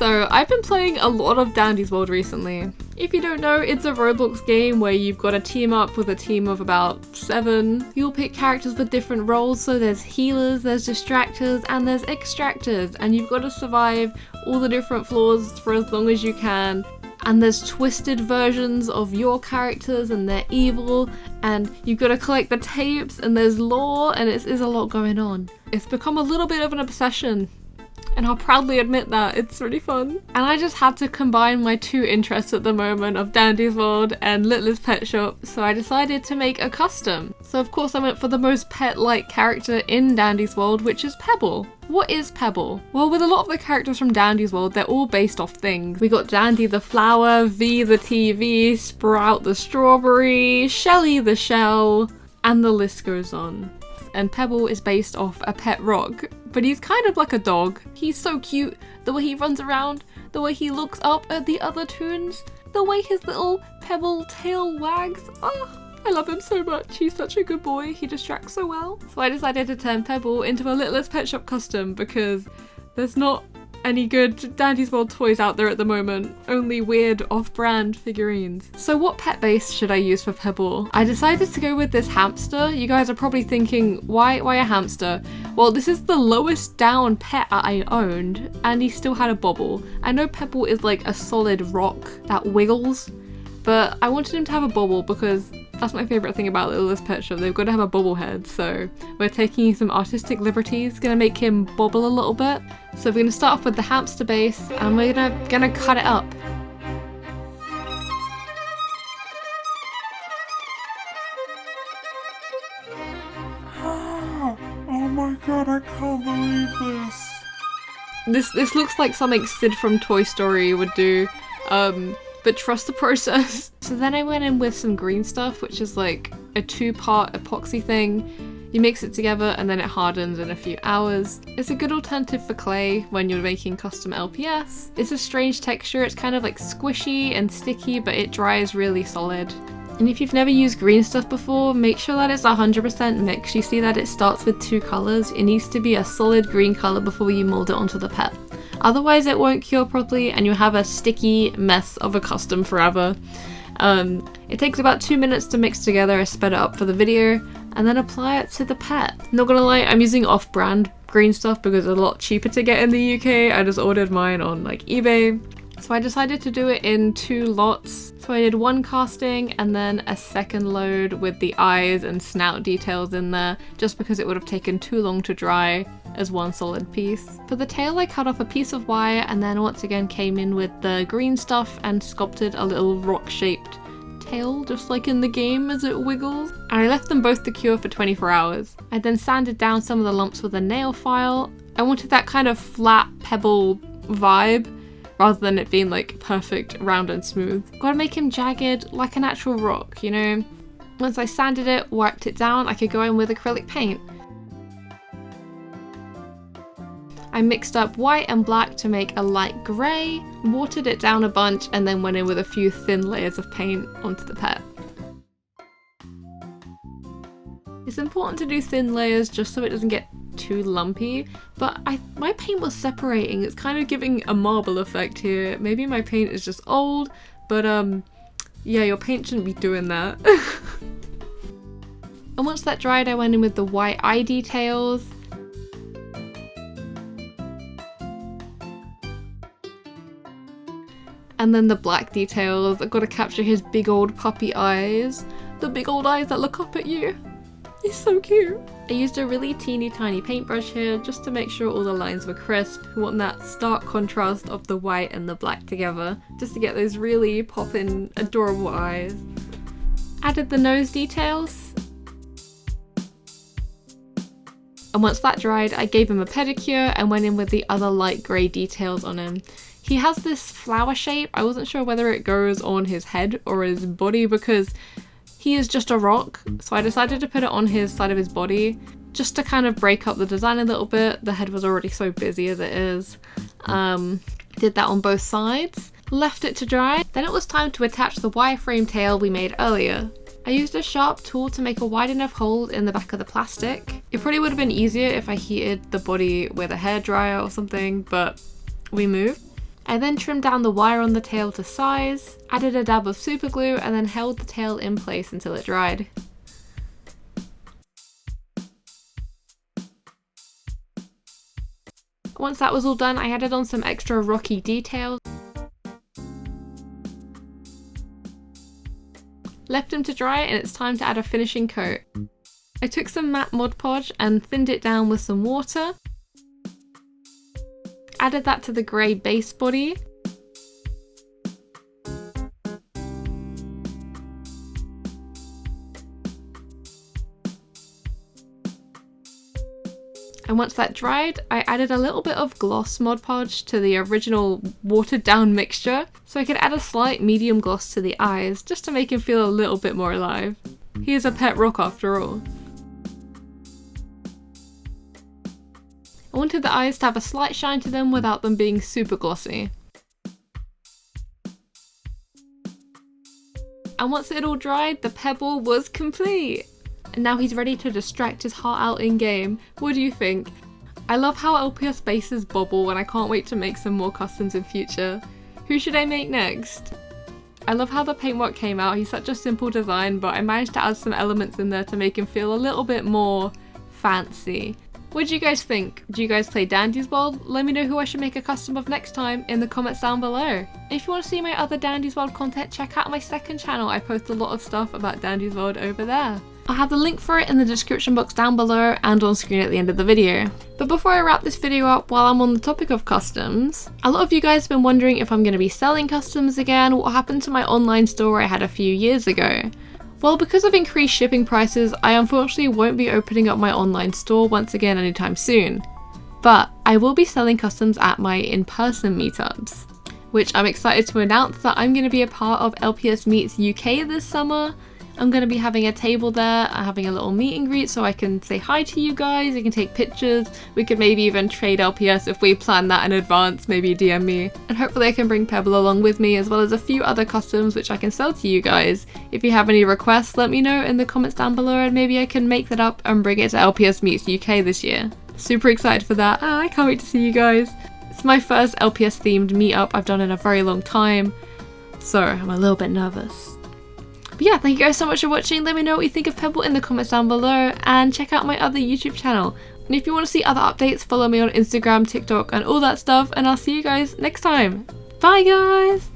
So I've been playing a lot of Dandy's World recently. If you don't know, it's a Roblox game where you've got to team up with a team of about 7. You'll pick characters with different roles, so there's healers, there's distractors, and there's extractors, and you've got to survive all the different floors for as long as you can. And there's twisted versions of your characters and they're evil, and you've got to collect the tapes, and there's lore, and there's a lot going on. It's become a little bit of an obsession, and I'll proudly admit that. It's really fun. And I just had to combine my 2 interests at the moment of Dandy's World and Littlest Pet Shop, so I decided to make a custom. So of course I went for the most pet-like character in Dandy's World, which is Pebble. What is Pebble? Well, with a lot of the characters from Dandy's World, they're all based off things. We got Dandy the flower, V the TV, Sprout the strawberry, Shelly the shell, and the list goes on. And Pebble is based off a pet rock, but he's kind of like a dog. He's so cute, the way he runs around, the way he looks up at the other toons, the way his little pebble tail wags. Oh, I love him so much. He's such a good boy. He distracts so well. So I decided to turn Pebble into a Littlest Pet Shop custom because there's not any good Dandy's World toys out there at the moment, only weird off-brand figurines. So what pet base should I use for Pebble? I decided to go with this hamster. You guys are probably thinking, why a hamster? Well, this is the lowest down pet I owned, and he still had a bobble. I know Pebble is like a solid rock that wiggles, but I wanted him to have a bobble because that's my favourite thing about Littlest Pet Shop. They've got to have a bobblehead, so we're taking some artistic liberties, gonna make him bobble a little bit. So we're gonna start off with the hamster base, and we're gonna cut it up. Oh my god, I can't believe this. This looks like something Sid from Toy Story would do. But trust the process. So then I went in with some green stuff, which is like a 2-part epoxy thing. You mix it together and then it hardens in a few hours. It's a good alternative for clay when you're making custom LPS. It's a strange texture, it's kind of like squishy and sticky, but it dries really solid. And if you've never used green stuff before, make sure that it's 100% mixed. You see that it starts with 2 colours. It needs to be a solid green colour before you mould it onto the pet. Otherwise it won't cure properly and you'll have a sticky mess of a custom forever. It takes about 2 minutes to mix together. I sped it up for the video and then apply it to the pet. Not gonna lie, I'm using off-brand green stuff because it's a lot cheaper to get in the UK. I just ordered mine on like eBay. So I decided to do it in 2 lots. So I did 1 casting and then a second load with the eyes and snout details in there, just because it would have taken too long to dry as 1 solid piece. For the tail I cut off a piece of wire and then once again came in with the green stuff and sculpted a little rock shaped tail, just like in the game as it wiggles. And I left them both to cure for 24 hours. I then sanded down some of the lumps with a nail file. I wanted that kind of flat pebble vibe, rather than it being like perfect, round and smooth. Gotta make him jagged like an actual rock, you know? Once I sanded it, wiped it down, I could go in with acrylic paint. I mixed up white and black to make a light grey, watered it down a bunch, and then went in with a few thin layers of paint onto the pet. It's important to do thin layers just so it doesn't get too lumpy, but my paint was separating. It's kind of giving a marble effect here. Maybe my paint is just old, but yeah, your paint shouldn't be doing that. And once that dried, I went in with the white eye details. And then the black details. I've got to capture his big old puppy eyes. The big old eyes that look up at you. He's so cute. I used a really teeny tiny paintbrush here just to make sure all the lines were crisp. We want that stark contrast of the white and the black together, just to get those really poppin', adorable eyes. Added the nose details. And once that dried, I gave him a pedicure and went in with the other light grey details on him. He has this flower shape. I wasn't sure whether it goes on his head or his body because he is just a rock, so I decided to put it on his side of his body just to kind of break up the design a little bit. The head was already so busy as it is. Did that on both sides, left it to dry. Then it was time to attach the wireframe tail we made earlier. I used a sharp tool to make a wide enough hole in the back of the plastic. It probably would have been easier if I heated the body with a hairdryer or something, but we moved. I then trimmed down the wire on the tail to size, added a dab of super glue, and then held the tail in place until it dried. Once that was all done, I added on some extra rocky details, left them to dry, and it's time to add a finishing coat. I took some matte Mod Podge and thinned it down with some water, added that to the grey base body, and once that dried, I added a little bit of gloss Mod Podge to the original watered down mixture, so I could add a slight medium gloss to the eyes, just to make him feel a little bit more alive. He is a pet rock after all. I wanted the eyes to have a slight shine to them without them being super glossy. And once it all dried, the Pebble was complete! And now he's ready to distract his heart out in game. What do you think? I love how LPS bases bobble, and I can't wait to make some more customs in future. Who should I make next? I love how the paintwork came out. He's such a simple design, but I managed to add some elements in there to make him feel a little bit more fancy. What do you guys think? Do you guys play Dandy's World? Let me know who I should make a custom of next time in the comments down below. If you want to see my other Dandy's World content, check out my second channel. I post a lot of stuff about Dandy's World over there. I'll have the link for it in the description box down below and on screen at the end of the video. But before I wrap this video up, while I'm on the topic of customs, a lot of you guys have been wondering if I'm going to be selling customs again. What happened to my online store I had a few years ago? Well, because of increased shipping prices, I unfortunately won't be opening up my online store once again anytime soon. But I will be selling customs at my in-person meetups, which I'm excited to announce that I'm going to be a part of LPS Meets UK this summer. I'm going to be having a table there, having a little meet and greet so I can say hi to you guys, you can take pictures, we could maybe even trade LPS if we plan that in advance, maybe DM me. And hopefully I can bring Pebble along with me, as well as a few other customs which I can sell to you guys. If you have any requests, let me know in the comments down below and maybe I can make that up and bring it to LPS Meets UK this year. Super excited for that. I can't wait to see you guys. It's my first LPS themed meetup I've done in a very long time, so I'm a little bit nervous. But yeah, thank you guys so much for watching. Let me know what you think of Pebble in the comments down below and check out my other YouTube channel. And if you want to see other updates, follow me on Instagram, TikTok and all that stuff, and I'll see you guys next time. Bye guys!